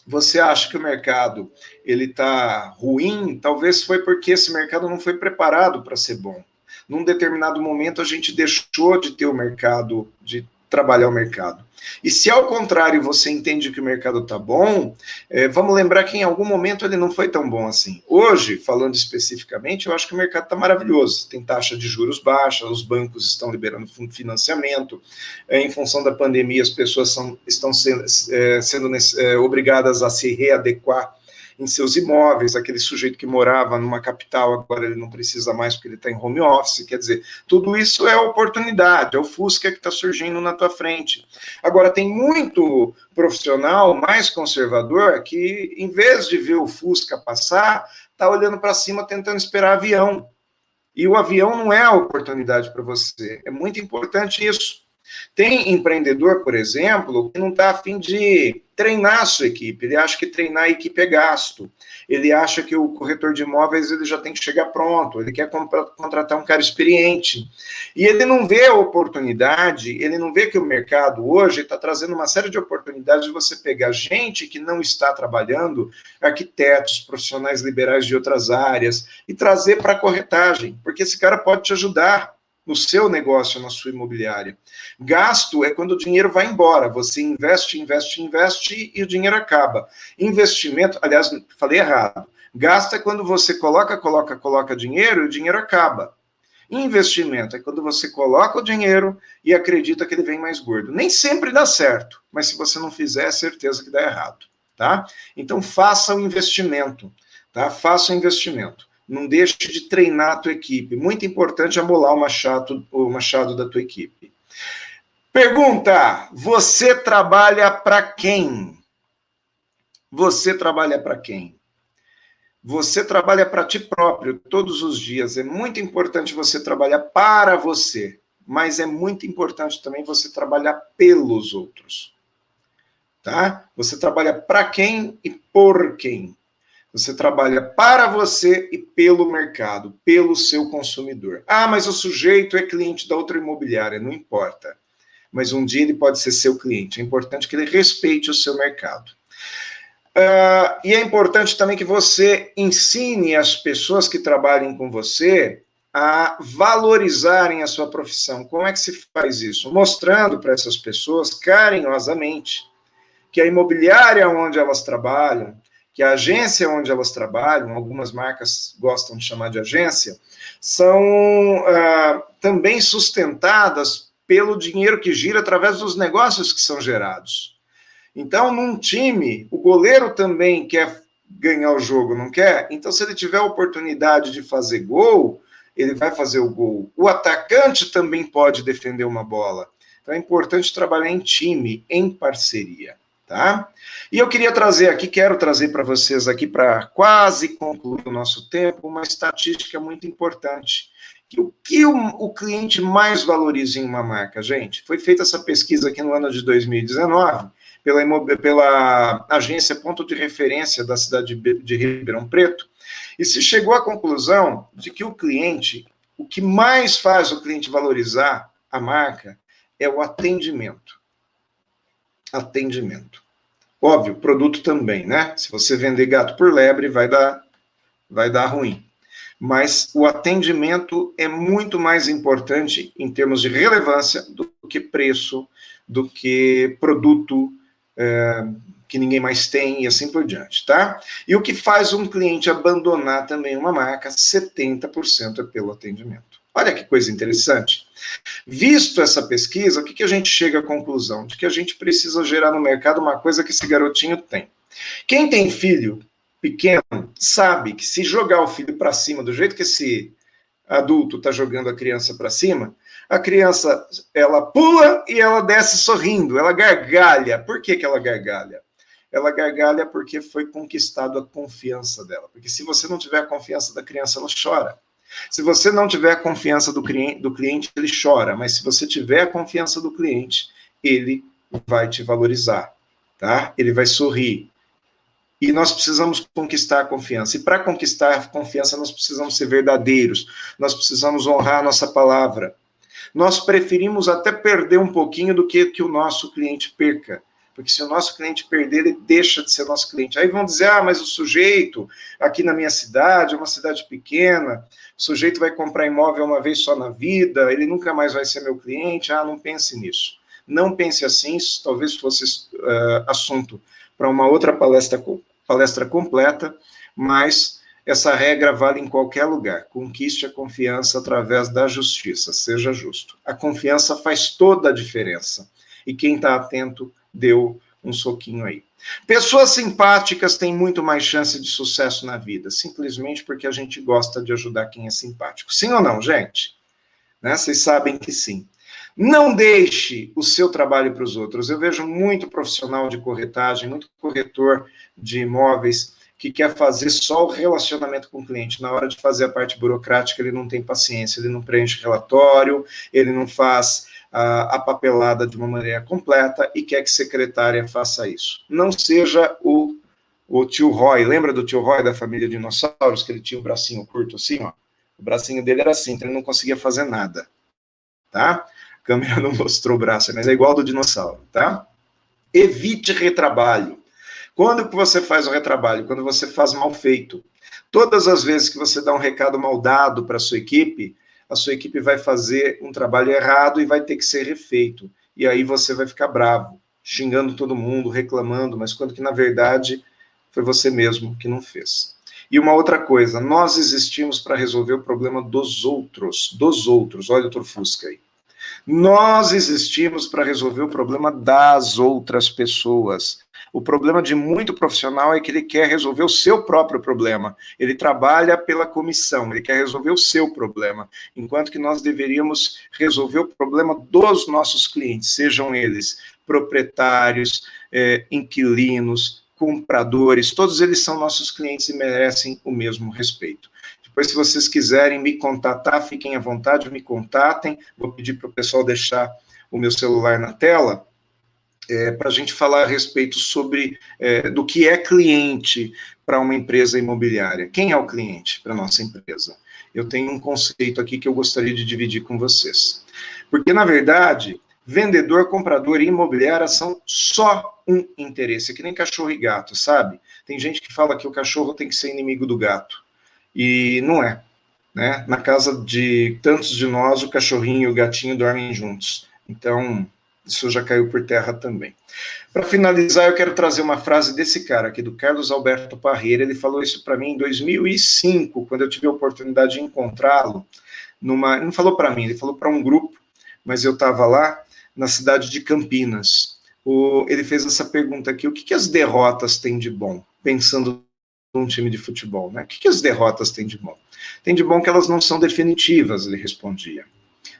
você acha que o mercado ele está ruim, talvez foi porque esse mercado não foi preparado para ser bom. Num determinado momento, a gente deixou de ter o mercado, de trabalhar o mercado. E se, ao contrário, você entende que o mercado está bom, vamos lembrar que em algum momento ele não foi tão bom assim. Hoje, falando especificamente, eu acho que o mercado está maravilhoso. Tem taxa de juros baixa, os bancos estão liberando financiamento. Em função da pandemia, as pessoas estão sendo obrigadas a se readequar em seus imóveis. Aquele sujeito que morava numa capital, agora ele não precisa mais porque ele está em home office. Quer dizer, tudo isso é oportunidade, é o Fusca que está surgindo na tua frente. Agora, tem muito profissional mais conservador que, em vez de ver o Fusca passar, está olhando para cima tentando esperar avião. E o avião não é a oportunidade para você. É muito importante isso. Tem empreendedor, por exemplo, que não está a fim de treinar a sua equipe. Ele acha que treinar a equipe é gasto. Ele acha que o corretor de imóveis ele já tem que chegar pronto. Ele quer contratar um cara experiente. E ele não vê a oportunidade, ele não vê que o mercado hoje está trazendo uma série de oportunidades de você pegar gente que não está trabalhando, arquitetos, profissionais liberais de outras áreas, e trazer para a corretagem, porque esse cara pode te ajudar no seu negócio, na sua imobiliária. Gasto é quando o dinheiro vai embora. Você investe e o dinheiro acaba. Investimento, aliás, falei errado. Gasto é quando você coloca dinheiro e o dinheiro acaba. Investimento é quando você coloca o dinheiro e acredita que ele vem mais gordo. Nem sempre dá certo, mas se você não fizer, é certeza que dá errado, tá? Então, faça o investimento, tá? Faça o investimento. Não deixe de treinar a tua equipe. Muito importante amolar o machado da tua equipe. Pergunta: você trabalha para quem? Você trabalha para quem? Você trabalha para ti próprio todos os dias. É muito importante você trabalhar para você, mas é muito importante também você trabalhar pelos outros. Tá? Você trabalha para quem e por quem? Você trabalha para você e pelo mercado, pelo seu consumidor. Ah, mas o sujeito é cliente da outra imobiliária. Não importa. Mas um dia ele pode ser seu cliente. É importante que ele respeite o seu mercado. E é importante também que você ensine as pessoas que trabalhem com você a valorizarem a sua profissão. Como é que se faz isso? Mostrando para essas pessoas carinhosamente que a imobiliária onde elas trabalham, que a agência onde elas trabalham, algumas marcas gostam de chamar de agência, são também sustentadas pelo dinheiro que gira através dos negócios que são gerados. Então, num time, o goleiro também quer ganhar o jogo, não quer? Então, se ele tiver a oportunidade de fazer gol, ele vai fazer o gol. O atacante também pode defender uma bola. Então, é importante trabalhar em time, em parceria. Tá? E eu queria trazer aqui, quero trazer para vocês aqui, para quase concluir o nosso tempo, uma estatística muito importante. O que o cliente mais valoriza em uma marca, gente? Foi feita essa pesquisa aqui no ano de 2019, pela agência Ponto de Referência da cidade de Ribeirão Preto, e se chegou à conclusão de que o que mais faz o cliente valorizar a marca é o atendimento. Atendimento. Óbvio, produto também, né? Se você vender gato por lebre, vai dar ruim. Mas o atendimento é muito mais importante em termos de relevância do que preço, do que produto que ninguém mais tem e assim por diante, tá? E o que faz um cliente abandonar também uma marca, 70% é pelo atendimento. Olha que coisa interessante. Visto essa pesquisa, o que a gente chega à conclusão? De que a gente precisa gerar no mercado uma coisa que esse garotinho tem. Quem tem filho pequeno sabe que se jogar o filho para cima, do jeito que esse adulto está jogando a criança para cima, a criança, ela pula e ela desce sorrindo, ela gargalha. Por que ela gargalha? Ela gargalha porque foi conquistado a confiança dela. Porque se você não tiver a confiança da criança, ela chora. Se você não tiver a confiança do cliente, ele chora. Mas se você tiver a confiança do cliente, ele vai te valorizar, tá? Ele vai sorrir. E nós precisamos conquistar a confiança. E para conquistar a confiança, nós precisamos ser verdadeiros. Nós precisamos honrar a nossa palavra. Nós preferimos até perder um pouquinho do que o nosso cliente perca. porque se o nosso cliente perder, ele deixa de ser nosso cliente. Aí vão dizer, mas o sujeito aqui na minha cidade, é uma cidade pequena, o sujeito vai comprar imóvel uma vez só na vida, ele nunca mais vai ser meu cliente. Não pense nisso. Não pense assim, isso talvez fosse assunto para uma outra palestra completa, mas essa regra vale em qualquer lugar. Conquiste a confiança através da justiça, seja justo. A confiança faz toda a diferença. E quem está atento, deu um soquinho aí. Pessoas simpáticas têm muito mais chance de sucesso na vida, simplesmente porque a gente gosta de ajudar quem é simpático. Sim ou não, gente? Né? Vocês sabem que sim. Não deixe o seu trabalho para os outros. Eu vejo muito profissional de corretagem, muito corretor de imóveis que quer fazer só o relacionamento com o cliente. Na hora de fazer a parte burocrática, ele não tem paciência, ele não preenche relatório, ele não faz a papelada de uma maneira completa e quer que a secretária faça isso. Não seja o tio Roy. Lembra do tio Roy da família Dinossauros, que ele tinha o bracinho curto assim, ó? O bracinho dele era assim, então ele não conseguia fazer nada, tá? A câmera não mostrou o braço, mas é igual ao do dinossauro, tá? Evite retrabalho. Quando que você faz o retrabalho? Quando você faz mal feito. Todas as vezes que você dá um recado mal dado para a sua equipe vai fazer um trabalho errado e vai ter que ser refeito. E aí você vai ficar bravo, xingando todo mundo, reclamando, mas quando que na verdade foi você mesmo que não fez. E uma outra coisa, nós existimos para resolver o problema dos outros, olha o Torfusca aí. Nós existimos para resolver o problema das outras pessoas. O problema de muito profissional é que ele quer resolver o seu próprio problema. Ele trabalha pela comissão, ele quer resolver o seu problema. Enquanto que nós deveríamos resolver o problema dos nossos clientes, sejam eles proprietários, inquilinos, compradores, todos eles são nossos clientes e merecem o mesmo respeito. Depois, se vocês quiserem me contatar, fiquem à vontade, me contatem. Vou pedir para o pessoal deixar o meu celular na tela, para a gente falar a respeito sobre do que é cliente para uma empresa imobiliária. Quem é o cliente para a nossa empresa? Eu tenho um conceito aqui que eu gostaria de dividir com vocês. Porque, na verdade, vendedor, comprador e imobiliária são só um interesse, que nem cachorro e gato, sabe? Tem gente que fala que o cachorro tem que ser inimigo do gato. E não é, né? Na casa de tantos de nós, o cachorrinho e o gatinho dormem juntos. Então, isso já caiu por terra também. Para finalizar, eu quero trazer uma frase desse cara aqui, do Carlos Alberto Parreira. Ele falou isso para mim em 2005, quando eu tive a oportunidade de encontrá-lo. Ele não falou para mim, ele falou para um grupo, mas eu estava lá na cidade de Campinas. Ele fez essa pergunta aqui, o que as derrotas têm de bom? Pensando um time de futebol, né? O que as derrotas têm de bom? Tem de bom que elas não são definitivas, ele respondia,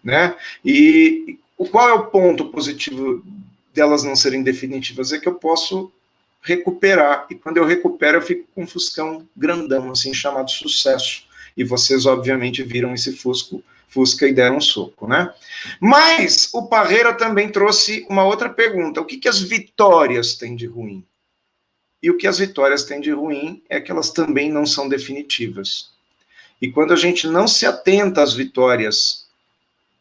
né? E qual é o ponto positivo delas não serem definitivas? É que eu posso recuperar, e quando eu recupero eu fico com um fuscão grandão, assim, chamado sucesso, e vocês obviamente viram esse Fusca e deram um soco, né? Mas o Parreira também trouxe uma outra pergunta, o que as vitórias têm de ruim? E o que as vitórias têm de ruim é que elas também não são definitivas. E quando a gente não se atenta às vitórias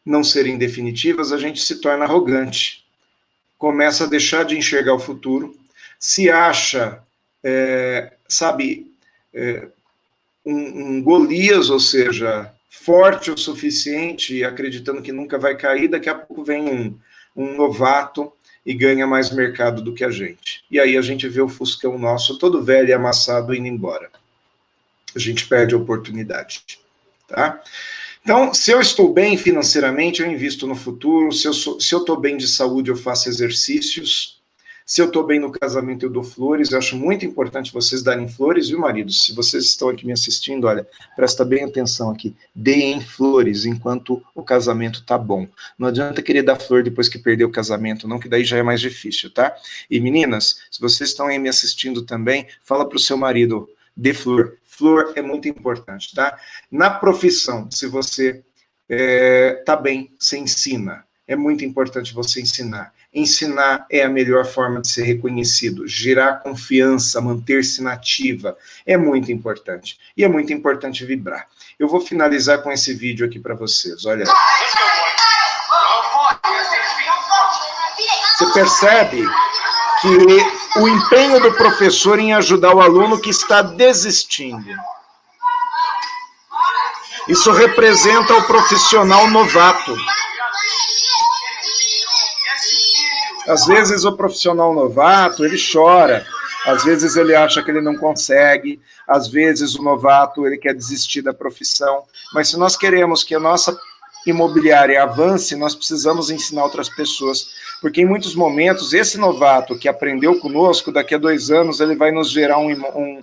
não serem definitivas, a gente se torna arrogante. Começa a deixar de enxergar o futuro, se acha, um Golias, ou seja, forte o suficiente, acreditando que nunca vai cair, daqui a pouco vem um novato e ganha mais mercado do que a gente. E aí a gente vê o Fuscão nosso todo velho e amassado indo embora. A gente perde a oportunidade, tá? Então, se eu estou bem financeiramente, eu invisto no futuro. Se eu estou bem de saúde, eu faço exercícios. Se eu estou bem no casamento, eu dou flores. Eu acho muito importante vocês darem flores, viu, maridos? Se vocês estão aqui me assistindo, olha, presta bem atenção aqui. Deem flores enquanto o casamento tá bom. Não adianta querer dar flor depois que perder o casamento, não, que daí já é mais difícil, tá? E meninas, se vocês estão aí me assistindo também, fala para o seu marido, dê flor. Flor é muito importante, tá? Na profissão, se você tá bem, você ensina. É muito importante você ensinar. Ensinar é a melhor forma de ser reconhecido. Gerar confiança, manter-se na ativa. É muito importante. E é muito importante vibrar. Eu vou finalizar com esse vídeo aqui para vocês. Olha. Você percebe que o empenho do professor em ajudar o aluno que está desistindo. Isso representa o profissional novato. Às vezes o profissional novato, ele chora, às vezes ele acha que ele não consegue, às vezes o novato, ele quer desistir da profissão, mas se nós queremos que a nossa imobiliária avance, nós precisamos ensinar outras pessoas, porque em muitos momentos, esse novato que aprendeu conosco, daqui a 2 anos, ele vai nos gerar um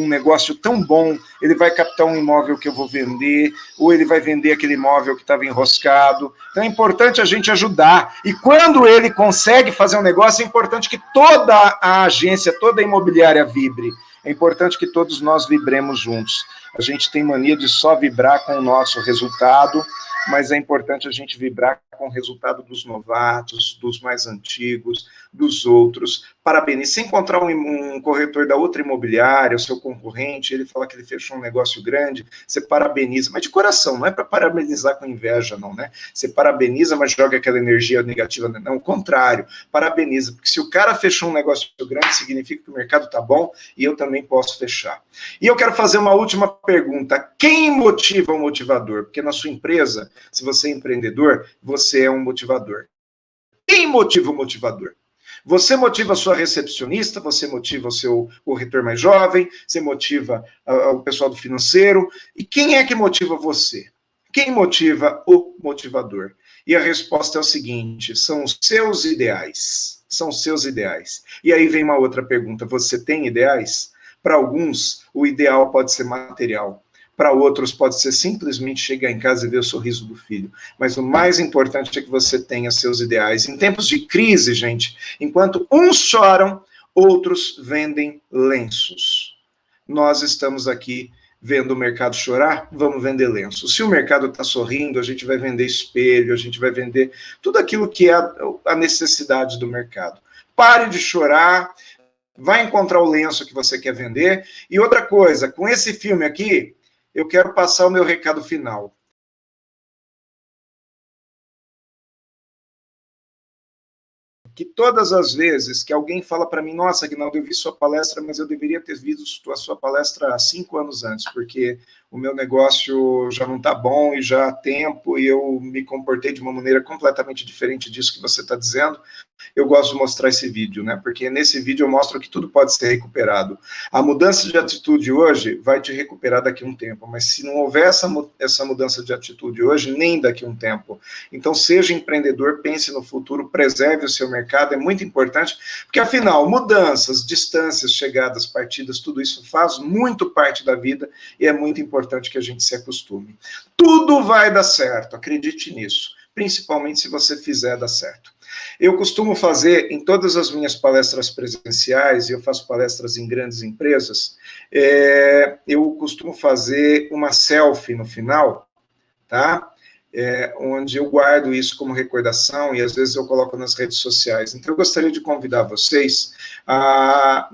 negócio tão bom, ele vai captar um imóvel que eu vou vender, ou ele vai vender aquele imóvel que estava enroscado. Então é importante a gente ajudar, e quando ele consegue fazer um negócio, é importante que toda a agência, toda a imobiliária vibre, é importante que todos nós vibremos juntos. A gente tem mania de só vibrar com o nosso resultado, mas é importante a gente vibrar com o resultado dos novatos, dos mais antigos, dos outros. Parabenize. Se encontrar um corretor da outra imobiliária, o seu concorrente, ele fala que ele fechou um negócio grande, você parabeniza, mas de coração, não é para parabenizar com inveja, não, né? Você parabeniza, mas joga aquela energia negativa, não, o contrário, parabeniza, porque se o cara fechou um negócio grande, significa que o mercado está bom e eu também posso fechar. E eu quero fazer uma última pergunta: quem motiva o motivador? Porque na sua empresa, se você é empreendedor, você é um motivador. Quem motiva o motivador? Você motiva a sua recepcionista, você motiva o seu corretor mais jovem, você motiva o pessoal do financeiro. E quem é que motiva você? Quem motiva o motivador? E a resposta é o seguinte: são os seus ideais. São os seus ideais. E aí vem uma outra pergunta: você tem ideais? Para alguns, o ideal pode ser material. Para outros pode ser simplesmente chegar em casa e ver o sorriso do filho. Mas o mais importante é que você tenha seus ideais. Em tempos de crise, gente, enquanto uns choram, outros vendem lenços. Nós estamos aqui vendo o mercado chorar, vamos vender lenços. Se o mercado está sorrindo, a gente vai vender espelho, a gente vai vender tudo aquilo que é a necessidade do mercado. Pare de chorar, vai encontrar o lenço que você quer vender. E outra coisa, com esse filme aqui, eu quero passar o meu recado final. Que todas as vezes que alguém fala para mim: nossa, Aguinaldo, eu vi sua palestra, mas eu deveria ter visto a sua palestra há 5 anos antes, porque o meu negócio já não está bom e já há tempo, e eu me comportei de uma maneira completamente diferente disso que você está dizendo. Eu gosto de mostrar esse vídeo, né? Porque nesse vídeo eu mostro que tudo pode ser recuperado. A mudança de atitude hoje vai te recuperar daqui a um tempo, mas se não houver essa mudança de atitude hoje, nem daqui a um tempo. Então, seja empreendedor, pense no futuro, preserve o seu mercado, é muito importante, porque afinal, mudanças, distâncias, chegadas, partidas, tudo isso faz muito parte da vida e é muito importante que a gente se acostume. Tudo vai dar certo, acredite nisso, principalmente se você fizer dar certo. Eu costumo fazer, em todas as minhas palestras presenciais, e eu faço palestras em grandes empresas, eu costumo fazer uma selfie no final, tá? Onde eu guardo isso como recordação, e às vezes eu coloco nas redes sociais. Então eu gostaria de convidar vocês a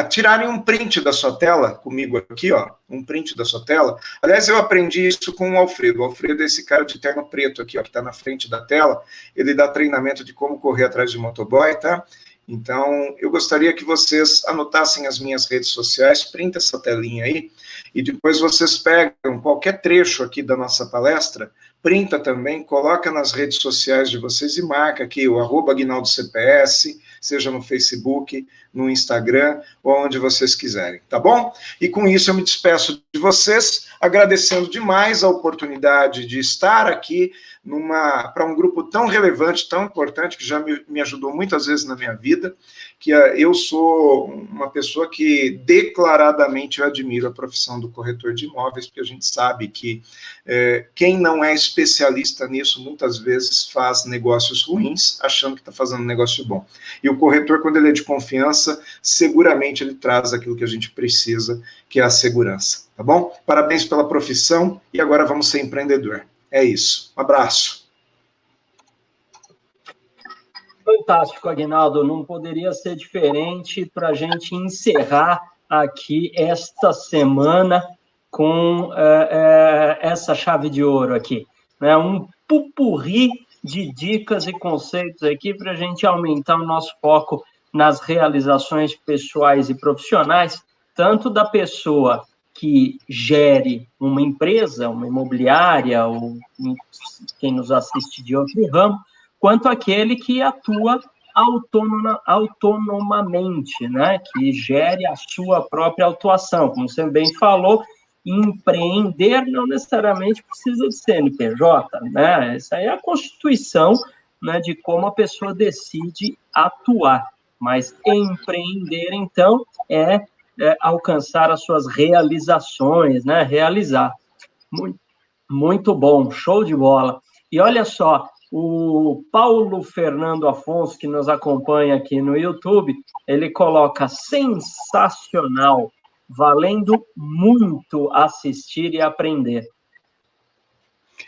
tirarem um print da sua tela, comigo aqui, ó, um print da sua tela. Aliás, eu aprendi isso com o Alfredo. O Alfredo é esse cara de terno preto aqui, ó, que está na frente da tela. Ele dá treinamento de como correr atrás de motoboy, tá? Então, eu gostaria que vocês anotassem as minhas redes sociais, printa essa telinha aí, e depois vocês pegam qualquer trecho aqui da nossa palestra, printa também, coloca nas redes sociais de vocês e marca aqui o @AguinaldoCPS, seja no Facebook, no Instagram, ou onde vocês quiserem, tá bom? E com isso eu me despeço de vocês, agradecendo demais a oportunidade de estar aqui para um grupo tão relevante, tão importante, que já me ajudou muitas vezes na minha vida, que eu sou uma pessoa que declaradamente eu admiro a profissão do corretor de imóveis, porque a gente sabe que quem não é especialista nisso, muitas vezes faz negócios ruins, achando que está fazendo um negócio bom. E o corretor, quando ele é de confiança, seguramente ele traz aquilo que a gente precisa, que é a segurança, tá bom? Parabéns pela profissão, e agora vamos ser empreendedor. É isso. Um abraço. Fantástico, Aguinaldo. Não poderia ser diferente para a gente encerrar aqui esta semana com essa chave de ouro aqui, né? Um pupurri de dicas e conceitos aqui para a gente aumentar o nosso foco nas realizações pessoais e profissionais, tanto da pessoa que gere uma empresa, uma imobiliária, ou quem nos assiste de outro ramo, quanto aquele que atua autonomamente, né, que gere a sua própria atuação. Como você bem falou, empreender não necessariamente precisa de CNPJ, né? Isso aí é a constituição, né, de como a pessoa decide atuar. Mas empreender, então, é alcançar as suas realizações, né? Realizar. Muito, muito bom, show de bola. E olha só, o Paulo Fernando Afonso, que nos acompanha aqui no YouTube, ele coloca sensacional, valendo muito assistir e aprender.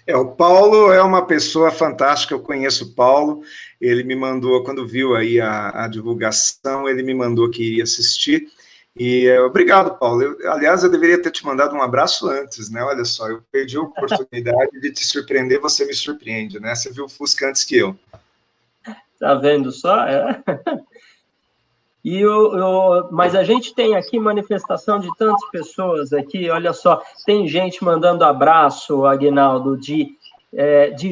O Paulo é uma pessoa fantástica, eu conheço o Paulo, ele me mandou, quando viu aí a divulgação, ele me mandou que iria assistir, e obrigado, Paulo. Aliás, eu deveria ter te mandado um abraço antes, né? Olha só, eu perdi a oportunidade de te surpreender, você me surpreende, né? Você viu o Fusca antes que eu. Tá vendo só? Mas a gente tem aqui manifestação de tantas pessoas aqui, olha só, tem gente mandando abraço, Aguinaldo, de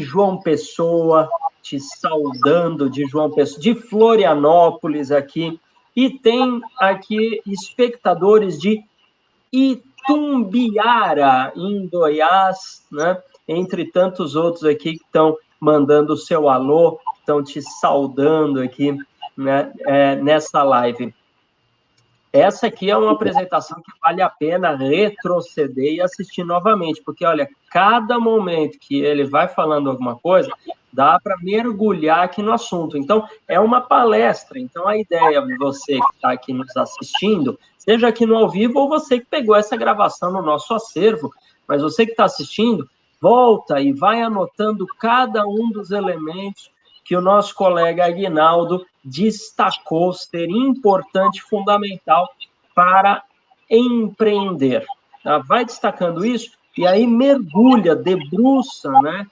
João Pessoa, te saudando de João Pessoa, de Florianópolis aqui, e tem aqui espectadores de Itumbiara, em Goiás, né? Entre tantos outros aqui que estão mandando o seu alô, estão te saudando aqui, né, nessa live. Essa aqui é uma apresentação que vale a pena retroceder e assistir novamente, porque, olha, cada momento que ele vai falando alguma coisa, dá para mergulhar aqui no assunto. Então, é uma palestra. Então, a ideia de você que está aqui nos assistindo, seja aqui no ao vivo ou você que pegou essa gravação no nosso acervo, mas você que está assistindo, volta e vai anotando cada um dos elementos que o nosso colega Aguinaldo destacou ser importante, fundamental para empreender. Tá? Vai destacando isso e aí mergulha, debruça, né?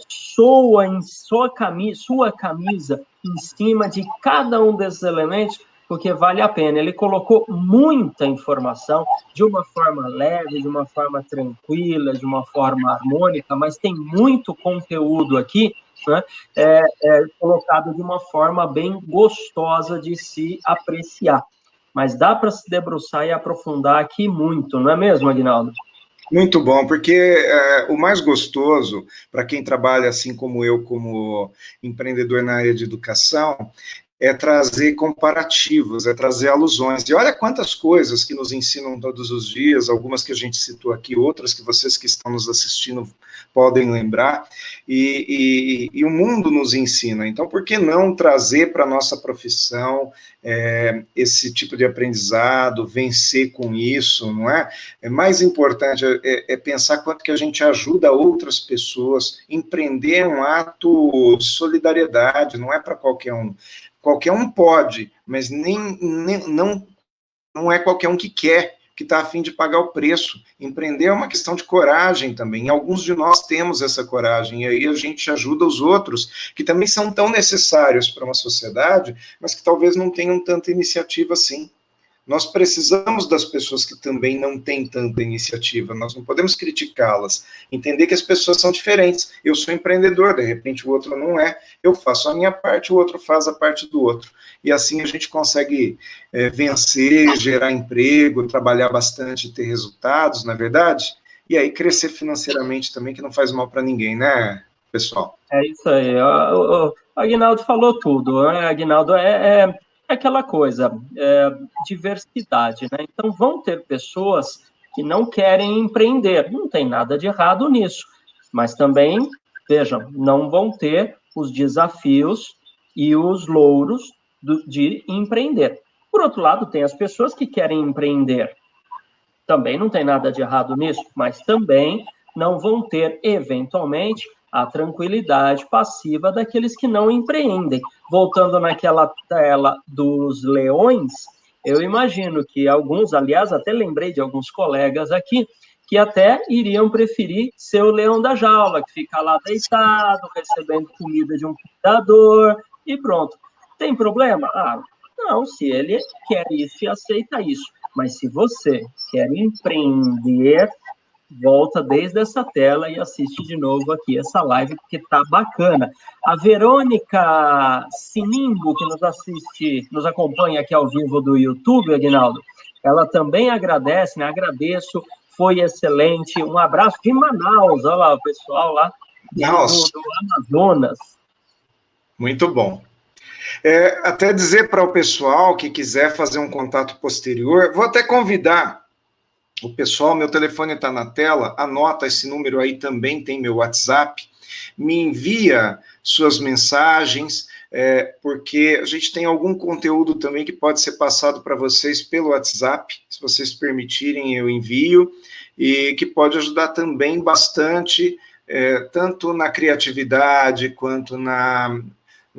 Soa em sua camisa em cima de cada um desses elementos, porque vale a pena. Ele colocou muita informação de uma forma leve, de uma forma tranquila, de uma forma harmônica, mas tem muito conteúdo aqui, né, colocado de uma forma bem gostosa de se apreciar. Mas dá para se debruçar e aprofundar aqui muito, não é mesmo, Aguinaldo? Muito bom, porque o mais gostoso, para quem trabalha assim como eu, como empreendedor na área de educação, é trazer comparativos, é trazer alusões. E olha quantas coisas que nos ensinam todos os dias, algumas que a gente citou aqui, outras que vocês que estão nos assistindo podem lembrar, e o mundo nos ensina. Então, por que não trazer para a nossa profissão esse tipo de aprendizado, vencer com isso, não é? Mais importante é pensar quanto que a gente ajuda outras pessoas, empreender um ato de solidariedade, não é para qualquer um. Qualquer um pode, mas não é qualquer um que quer, que está a fim de pagar o preço. Empreender é uma questão de coragem também, e alguns de nós temos essa coragem, e aí a gente ajuda os outros, que também são tão necessários para uma sociedade, mas que talvez não tenham tanta iniciativa assim. Nós precisamos das pessoas que também não têm tanta iniciativa, nós não podemos criticá-las, entender que as pessoas são diferentes. Eu sou empreendedor, de repente o outro não é, eu faço a minha parte, o outro faz a parte do outro. E assim a gente consegue vencer, gerar emprego, trabalhar bastante, ter resultados, não é verdade? E aí crescer financeiramente também, que não faz mal para ninguém, né, pessoal? É isso aí. O Aguinaldo falou tudo, né? Aguinaldo é aquela coisa, diversidade, né? Então, vão ter pessoas que não querem empreender, não tem nada de errado nisso, mas também, vejam, não vão ter os desafios e os louros de empreender. Por outro lado, tem as pessoas que querem empreender, também não tem nada de errado nisso, mas também não vão ter, eventualmente, a tranquilidade passiva daqueles que não empreendem. Voltando naquela tela dos leões, eu imagino que alguns, aliás, até lembrei de alguns colegas aqui, que até iriam preferir ser o leão da jaula, que fica lá deitado, recebendo comida de um cuidador, e pronto. Tem problema? Não, se ele quer isso e aceita isso. Mas se você quer empreender, volta desde essa tela e assiste de novo aqui essa live, porque tá bacana. A Verônica Sinimbo, que nos assiste, nos acompanha aqui ao vivo do YouTube, Aguinaldo, ela também agradece, né? Agradeço, foi excelente. Um abraço de Manaus, olha lá, o pessoal lá do Amazonas. Muito bom. Até dizer para o pessoal que quiser fazer um contato posterior, vou até convidar o pessoal, meu telefone está na tela, anota esse número aí, também tem meu WhatsApp, me envia suas mensagens, porque a gente tem algum conteúdo também que pode ser passado para vocês pelo WhatsApp, se vocês permitirem eu envio, e que pode ajudar também bastante, tanto na criatividade, quanto na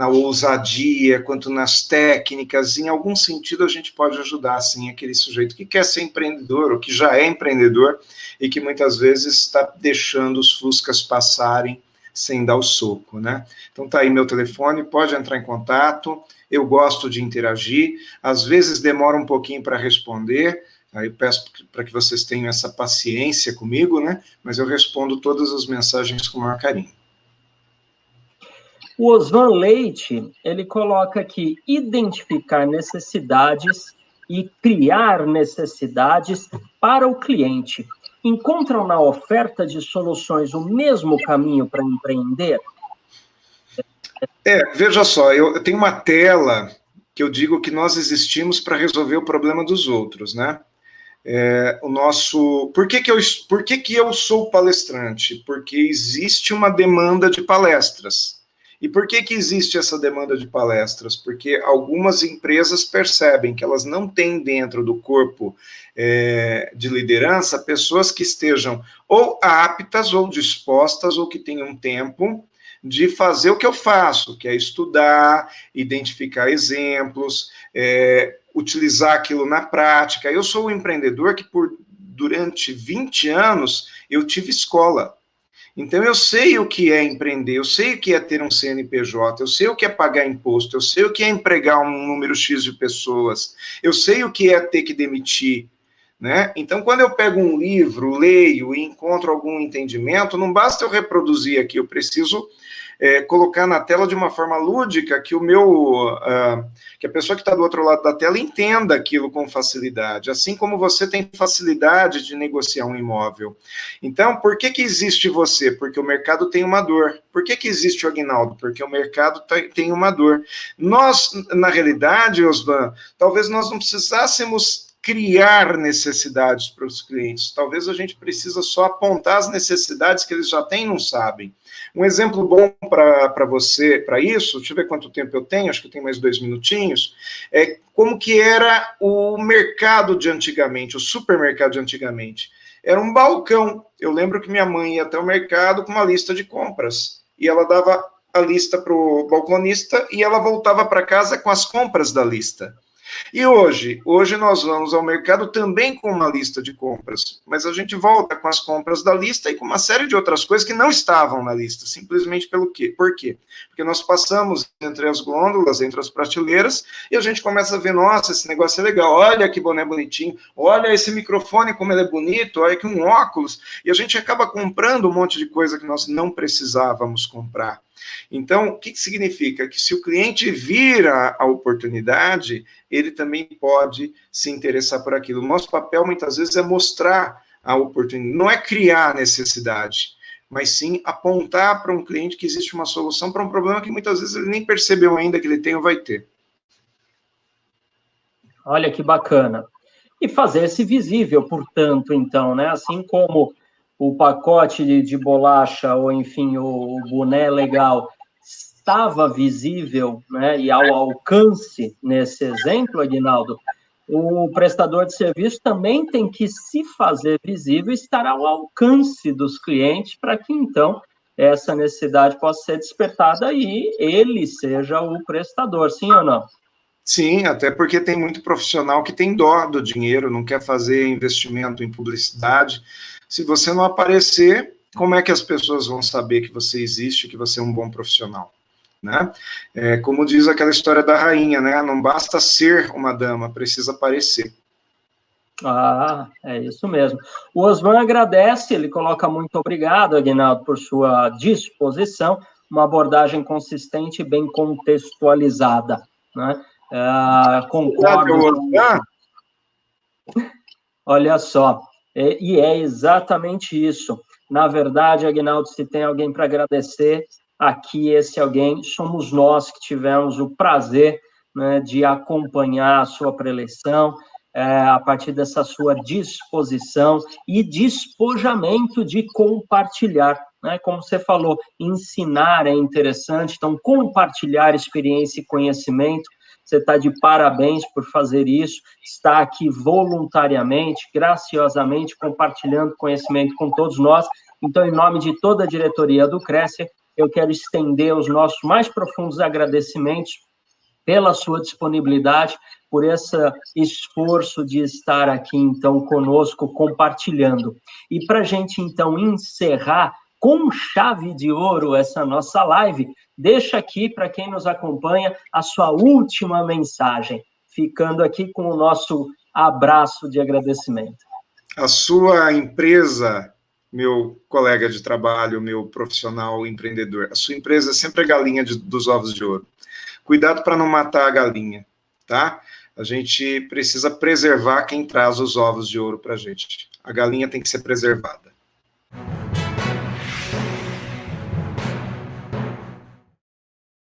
ousadia, quanto nas técnicas, em algum sentido a gente pode ajudar, sim, aquele sujeito que quer ser empreendedor, ou que já é empreendedor, e que muitas vezes está deixando os fuscas passarem sem dar o soco, né? Então tá aí meu telefone, pode entrar em contato, eu gosto de interagir, às vezes demora um pouquinho para responder, aí eu peço para que vocês tenham essa paciência comigo, né? Mas eu respondo todas as mensagens com o maior carinho. O Osvan Leite, ele coloca aqui, identificar necessidades e criar necessidades para o cliente. Encontram na oferta de soluções o mesmo caminho para empreender? Veja só, eu tenho uma tela que eu digo que nós existimos para resolver o problema dos outros, né? Por que eu sou palestrante? Porque existe uma demanda de palestras. E por que existe essa demanda de palestras? Porque algumas empresas percebem que elas não têm dentro do corpo de liderança pessoas que estejam ou aptas ou dispostas ou que tenham tempo de fazer o que eu faço, que é estudar, identificar exemplos, utilizar aquilo na prática. Eu sou um empreendedor que durante 20 anos eu tive escola. Então, eu sei o que é empreender, eu sei o que é ter um CNPJ, eu sei o que é pagar imposto, eu sei o que é empregar um número X de pessoas, eu sei o que é ter que demitir, né? Então, quando eu pego um livro, leio e encontro algum entendimento, não basta eu reproduzir aqui, eu preciso colocar na tela de uma forma lúdica que que a pessoa que está do outro lado da tela entenda aquilo com facilidade, assim como você tem facilidade de negociar um imóvel. Então, por que existe você? Porque o mercado tem uma dor. Por que existe o Aguinaldo? Porque o mercado tem uma dor. Nós, na realidade, Osvan, talvez nós não precisássemos criar necessidades para os clientes. Talvez a gente precisa só apontar as necessidades que eles já têm e não sabem. Um exemplo bom para você, para isso, deixa eu ver quanto tempo eu tenho, acho que eu tenho mais 2 minutinhos, como que era o mercado de antigamente, o supermercado de antigamente. Era um balcão. Eu lembro que minha mãe ia até o mercado com uma lista de compras, e ela dava a lista para o balconista, e ela voltava para casa com as compras da lista. E hoje nós vamos ao mercado também com uma lista de compras, mas a gente volta com as compras da lista e com uma série de outras coisas que não estavam na lista, simplesmente pelo quê? Por quê? Porque nós passamos entre as gôndolas, entre as prateleiras, e a gente começa a ver, nossa, esse negócio é legal, olha que boné bonitinho, olha esse microfone como ele é bonito, olha que um óculos, e a gente acaba comprando um monte de coisa que nós não precisávamos comprar. Então, o que significa? Que se o cliente vira a oportunidade, ele também pode se interessar por aquilo. O nosso papel, muitas vezes, é mostrar a oportunidade, não é criar a necessidade, mas sim apontar para um cliente que existe uma solução para um problema que muitas vezes ele nem percebeu ainda que ele tem ou vai ter. Olha que bacana. E fazer-se visível, portanto, então, né? Assim como o pacote de bolacha, ou enfim, o boné legal, estava visível, né, e ao alcance nesse exemplo, Aguinaldo, o prestador de serviço também tem que se fazer visível e estar ao alcance dos clientes para que, então, essa necessidade possa ser despertada e ele seja o prestador, sim ou não? Sim, até porque tem muito profissional que tem dó do dinheiro, não quer fazer investimento em publicidade. Se você não aparecer, como é que as pessoas vão saber que você existe, que você é um bom profissional? né? Como diz aquela história da rainha, né? Não basta ser uma dama, precisa parecer. Ah, é isso mesmo. O Osvan agradece, ele coloca muito obrigado, Aguinaldo, por sua disposição, uma abordagem consistente e bem contextualizada, né? Concordo com isso. Olha só, e é exatamente isso. Na verdade, Aguinaldo, se tem alguém para agradecer, aqui esse alguém somos nós que tivemos o prazer, né, de acompanhar a sua preleção, a partir dessa sua disposição e despojamento de compartilhar, né? Como você falou, ensinar é interessante, então compartilhar experiência e conhecimento, você está de parabéns por fazer isso, está aqui voluntariamente, graciosamente, compartilhando conhecimento com todos nós. Então, em nome de toda a diretoria do Cresce, eu quero estender os nossos mais profundos agradecimentos pela sua disponibilidade, por esse esforço de estar aqui, então, conosco, compartilhando. E para a gente, então, encerrar com chave de ouro essa nossa live, deixa aqui, para quem nos acompanha, a sua última mensagem, ficando aqui com o nosso abraço de agradecimento. A sua empresa, meu colega de trabalho, meu profissional empreendedor, a sua empresa é sempre a galinha dos ovos de ouro. Cuidado para não matar a galinha, tá? A gente precisa preservar quem traz os ovos de ouro para a gente. A galinha tem que ser preservada.